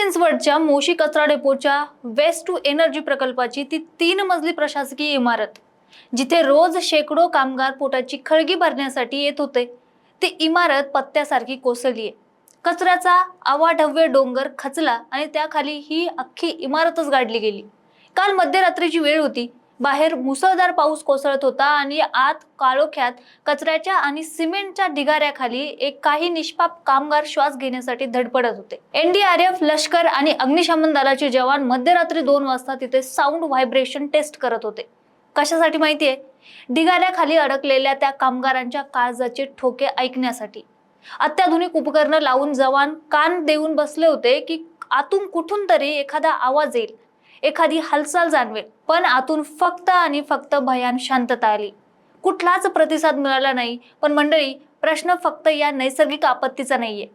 चिंचवडच्या मोशी कचरा डेपोच्या waste to energy प्रकल्पाची ती 3 मजली प्रशासकीय इमारत, जिथे रोज शेकडो कामगार पोटाची खळगी भरण्यासाठी येत होते, ती इमारत पत्त्यासारखी कोसळली आहे। कचऱ्याचा अवाढव्य डोंगर खचला आणि त्याखाली ही अख्खी इमारतच गाडली गेली। काल मध्यरात्रीची वेळ होती। बाहेर मुसळधार पाऊस कोसळत होता आणि आत काळोख्यात कचऱ्याच्या आणि सिमेंटच्या ढिगाऱ्याखाली काही निष्पाप कामगार श्वास घेण्यासाठी धडपडत होते। एनडीआरएफ, लष्कर आणि अग्निशमन दलाचे जवान मध्यरात्री 2 वाजता तिथे साऊंड व्हायब्रेशन टेस्ट करत होते। कशासाठी माहितीये? ढिगाऱ्याखाली अडकलेल्या त्या कामगारांच्या काळजाचे ठोके ऐकण्यासाठी। अत्याधुनिक उपकरणं लावून जवान कान देऊन बसले होते की आतून कुठून तरी एखादा आवाज येईल, एखादी हालचाल जाणवेल। पण आतून फक्त आणि फक्त भयान शांतता आली। कुठलाच प्रतिसाद मिळाला नाही। पण मंडळी, प्रश्न फक्त या नैसर्गिक आपत्तीचा नाहीये।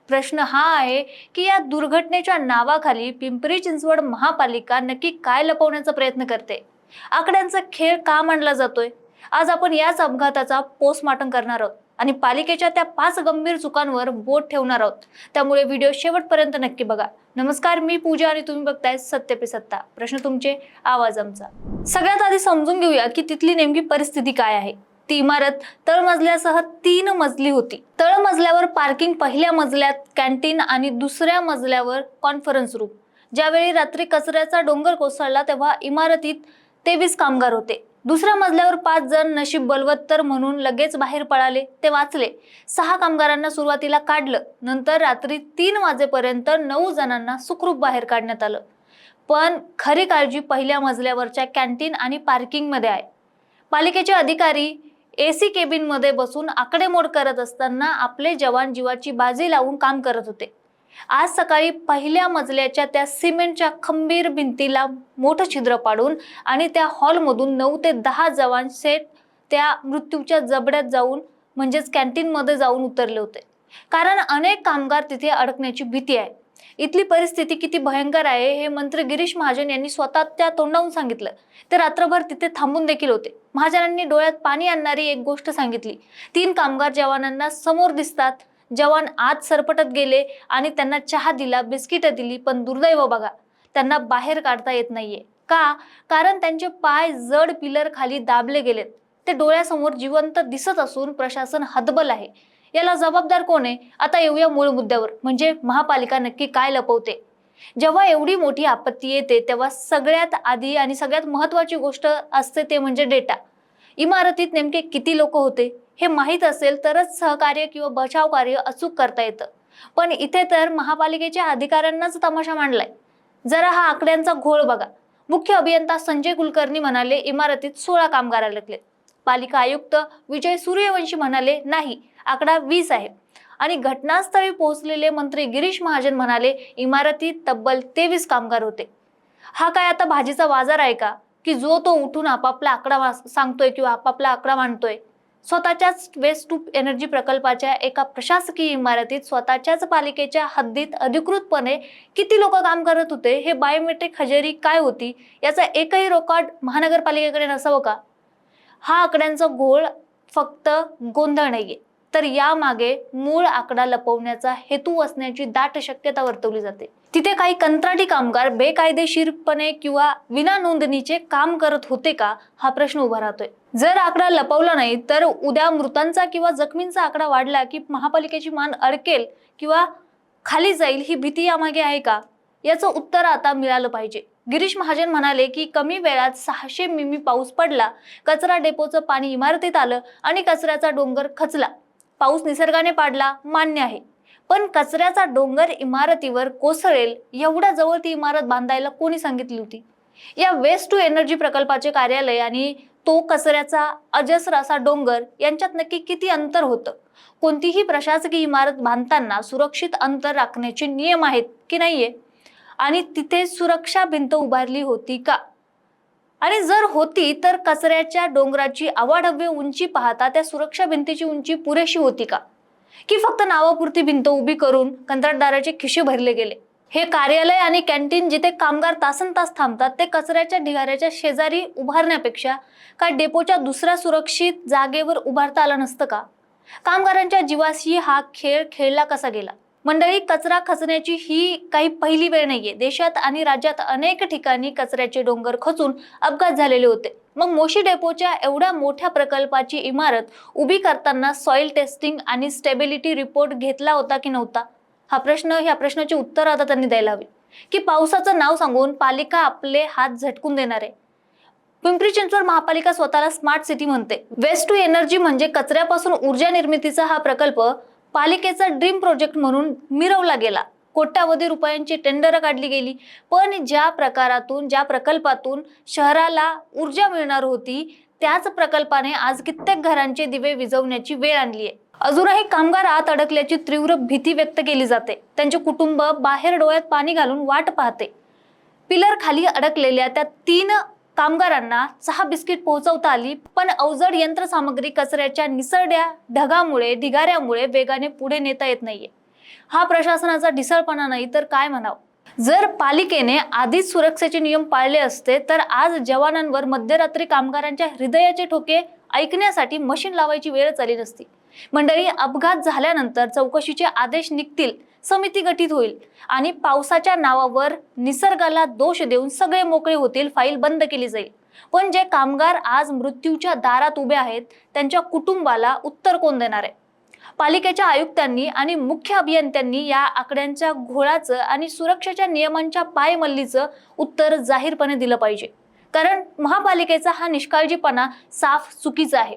प्रश्न हा आहे की या दुर्घटनेच्या नावाखाली पिंपरी चिंचवड महापालिका नक्की काय लपवण्याचा प्रयत्न करते? आकड्यांचा खेळ का मांडला जातोय? आज आपण याच अपघाताचा पोस्टमॉर्टम करणार आहोत आणि पालिकेच्या त्या 5 गंभीर चुकांवर बोट ठेवणार आहोत। त्यामुळे व्हिडिओ शेवटपर्यंत नक्की बघा। नमस्कार, मी पूजा आणि तुम्ही बघताय सत्य पे सत्ता। प्रश्न तुमचे, आवाज आमचा। सगळ्यात आधी समजून घेऊया की तिथली नेमकी परिस्थिती काय आहे। ती इमारत तळमजल्यासह 3 मजली होती। तळमजल्यावर पार्किंग, पहिल्या मजल्यात कॅन्टीन आणि दुसऱ्या मजल्यावर कॉन्फरन्स रूम। ज्यावेळी रात्री कचऱ्याचा डोंगर कोसळला तेव्हा इमारतीत 23 कामगार होते। दुसऱ्या मजल्यावर 5 जण नशीब बलवत्तर म्हणून लगेच बाहेर पळाले, ते वाचले। 6 कामगारांना सुरुवातीला काढलं, नंतर रात्री 3 वाजेपर्यंत 9 जणांना सुखरूप बाहेर काढण्यात आलं। पण खरी काळजी पहिल्या मजल्यावरच्या कॅन्टीन आणि पार्किंग मध्ये आहे। पालिकेचे अधिकारी एसी केबिन मध्ये बसून आकडेमोड करत असताना आपले जवान जीवाची बाजी लावून काम करत होते। आज सकाळी पहिल्या मजल्याच्या त्या सिमेंटच्या खंबीर भिंतीला मोठं छिद्र पाडून आणि त्या हॉलमधून 9 ते 10 जवान सेट त्या मृत्यूच्या जबड्यात जाऊन म्हणजेच कॅन्टीन मध्ये जाऊन उतरले होते। कारण अनेक कामगार तिथे अडकण्याची भीती आहे। इथली परिस्थिती किती भयंकर आहे हे मंत्री गिरीश महाजन यांनी स्वतः त्या तोंडावून सांगितलं। ते रात्रभर तिथे थांबून देखील होते। महाजनांनी डोळ्यात पाणी आणणारी एक गोष्ट सांगितली। 3 कामगार जवानांना समोर दिसतात। जवान आत सरपटत गेले आणि त्यांना चहा दिला, बिस्किट दिली, पण दुर्दैव बघा, त्यांना बाहेर काढता येत नाहीये। का? कारण त्यांचे पाय जड पिलर खाली दाबले गेलेत। ते डोळ्यासमोर जिवंत दिसत असून प्रशासन हतबल आहे। याला जबाबदार कोण आहे? आता येऊया मूळ मुद्द्यावर, म्हणजे महापालिका नक्की काय लपवते। जेव्हा एवढी मोठी आपत्ती येते तेव्हा सगळ्यात आधी आणि सगळ्यात महत्त्वाची गोष्ट असते ते म्हणजे डेटा। इमारतीत नेमके किती लोक होते हे माहीत असेल तरच सहकार्य किंवा बचाव कार्य अचूक करता येतं। पण इथे तर महापालिकेच्या अधिकाऱ्यांनाच तमाशा मांडलाय। जरा हा आकड्यांचा घोळ बघा। मुख्य अभियंता संजय कुलकर्णी म्हणाले इमारतीत 16 कामगार अडकलेत। पालिका आयुक्त विजय सूर्यवंशी म्हणाले नाही, आकडा 20 आहे। आणि घटनास्थळी पोहोचलेले मंत्री गिरीश महाजन म्हणाले इमारतीत तब्बल 23 कामगार होते। हा काय आता भाजीचा बाजार आहे का, की जो तो उठून आपापला आकडा सांगतोय किंवा आपापला आकडा मांडतोय? स्वतःच्याच वेस्ट टू एनर्जी प्रकल्पाच्या एका प्रशासकीय इमारतीत स्वतःच्याच पालिकेच्या हद्दीत अधिकृतपणे किती लोक काम करत होते, हे बायोमेट्रिक हजेरी काय होती, याचा एकही रेकॉर्ड महानगरपालिकेकडे नसावं का? हा आकड्यांचा घोळ फक्त गोंधळ नाहीये, तर यामागे मूळ आकडा लपवण्याचा हेतू असण्याची दाट शक्यता वर्तवली जाते। तिथे काही कंत्राटी कामगार बेकायदेशीरपणे किंवा विना नोंदणीचे काम करत होते का, हा प्रश्न उभा राहतोय। जर आकडा लपवला नाही तर उद्या मृतांचा किंवा जखमींचा आकडा वाढला की महापालिकेची मान अडकेल किंवा खाली जाईल, ही भीती यामागे आहे का? याचं उत्तर आता मिळालं पाहिजे। गिरीश महाजन म्हणाले की कमी वेळात 600 मिमी पाऊस पडला, कचरा डेपोचं पाणी इमारतीत आलं आणि कचऱ्याचा डोंगर खचला। पाऊस निसर्गाने पाडला, मान्य आहे, पण कचऱ्याचा डोंगर इमारतीवर कोसळेल एवढ्या जवळ ती इमारत बांधायला कोणी सांगितली होती? या वेस्ट टू एनर्जी प्रकल्पाचे कार्यालय आणि तो कचऱ्याचा अजस्र असा डोंगर यांच्यात नक्की किती अंतर होतं? कोणतीही प्रशासकीय इमारत बांधताना सुरक्षित अंतर राखण्याचे नियम आहेत की नाहीये? आणि तिथे सुरक्षा भिंत उभारली होती का? आणि जर होती तर कचऱ्याच्या डोंगराची अवाढव्य उंची पाहता त्या सुरक्षा भिंतीची उंची पुरेशी होती का, की फक्त नावापुरती भिंत उभी करून कंत्राटदाराचे खिशे भरले गेले? हे कार्यालय आणि कॅन्टीन जिथे कामगार तासनतास थांबतात ते कचऱ्याच्या ढिगाऱ्याच्या शेजारी उभारण्यापेक्षा काय डेपोच्या दुसऱ्या सुरक्षित जागेवर उभारता आलं नसतं का? कामगारांच्या जीवाशी हा खेळ खेळला कसा गेला? मंडळी, कचरा खचण्याची ही काही पहिली वेळ नाहीये. देशात आणि राज्यात अनेक ठिकाणी कचऱ्याचे डोंगर खचून अपघात झालेले होते. मग मोशी डेपोच्या एवढ्या मोठ्या प्रकल्पाची इमारत उभी करताना सॉइल टेस्टिंग आणि स्टेबिलिटी रिपोर्ट घेतला होता की नव्हता? ह्या प्रश्नाचे उत्तर आता त्यांनी द्यायला हवे. की पावसाचं नाव सांगून पालिका आपले हात झटकून देणार आहे? पिंपरी चिंचवड महापालिका स्वतःला स्मार्ट सिटी म्हणते. वेस्ट टू एनर्जी म्हणजे कचऱ्यापासून ऊर्जा निर्मितीचा हा प्रकल्प पालिकेचा ड्रीम प्रोजेक्ट म्हणून मिरवला गेला. कोट्यावधी रुपयांची टेंडर काढली गेली, पण ज्या प्रकल्पातून शहराला ऊर्जा मिळणार होती त्याच प्रकल्पाने आज कित्येक घरांचे दिवे विझवण्याची वेळ आणली आहे. अजूनही कामगार आत अडकल्याची तीव्र भीती व्यक्त केली जाते. त्यांचे कुटुंब बाहेर डोळ्यात पाणी घालून वाट पाहते. पिलर खाली अडकलेल्या त्या 3 कामगारांना चहा बिस्किट पोहोचवता आली, पण अवजड यंत्रसामग्री कचऱ्याच्या निसरड्या ढिगाऱ्यामुळे वेगाने पुढे नेता येत नाहीये. हा प्रशासनाचा ढिसाळपणा नाही तर काय म्हणावं. जर पालिकेने आधीच सुरक्षेचे नियम पाळले असते तर आज जवानांवर मध्यरात्री कामगारांच्या हृदयाचे ठोके ऐकण्यासाठी मशीन लावायची वेळ आली नसती. मंडळी, अपघात झाल्यानंतर चौकशीचे आदेश निघतील, समिती गठीत होईल आणि पावसाच्या नावावर निसर्गाला दोष देऊन सगळे मोकळे होतील, फाईल बंद केली जाईल. पण जे कामगार आज मृत्यूच्या दारात उभे आहेत त्यांच्या कुटुंबाला उत्तर कोण देणार आहे? पालिकेच्या आयुक्तांनी आणि मुख्य अभियंत्यांनी या आकड्यांच्या घोळाचं आणि सुरक्षेच्या नियमांच्या पायमल्लीचं उत्तर जाहीरपणे दिलं पाहिजे. कारण महापालिकेचा हा निष्काळजीपणा साफ चुकीचा आहे.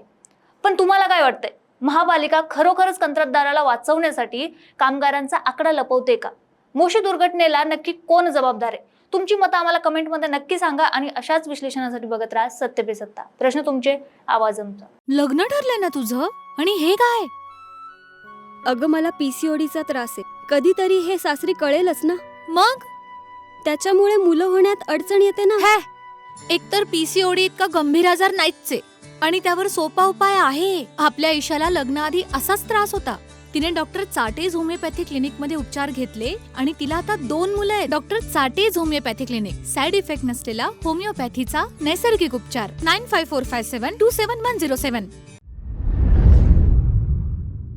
पण तुम्हाला काय वाटतंय? महापालिका खरोखरच कंत्राटदाराला वाचवण्यासाठी कामगारांचा आकडा लपवते का? मोशी दुर्घटनेला नक्की कोण जबाबदार आहे? तुमची मतं आम्हाला कमेंटमध्ये नक्की सांगा आणि अशाच विश्लेषणासाठी बघत राहा सत्य पे सत्ता. प्रश्न तुमचे, आवाज आमचा. लग्न ठरलंय ना तुझं? आणि हे काय? अगं, मला पीसीओडीचा त्रास आहे. कधीतरी हे सासरी कळेलच ना. मग त्याच्यामुळे मुलं होण्यात अडचण येते ना. एकतर पीसीओडी इतका गंभीर आजार नाहीच आहे आणि त्यावर सोपा उपाय आहे. आपल्या ईशाला लग्नाआधी असाच त्रास होता. तिने डॉक्टर चाटेज होमिओपॅथी क्लिनिक मध्ये उपचार घेतले आणि तिला आता 2 मुलं आहेत. डॉक्टर चाटेज होमिओपॅथी क्लिनिक, साइड इफेक्ट नसलेला होमिओपॅथीचा नैसर्गिक उपचार. 9545727107.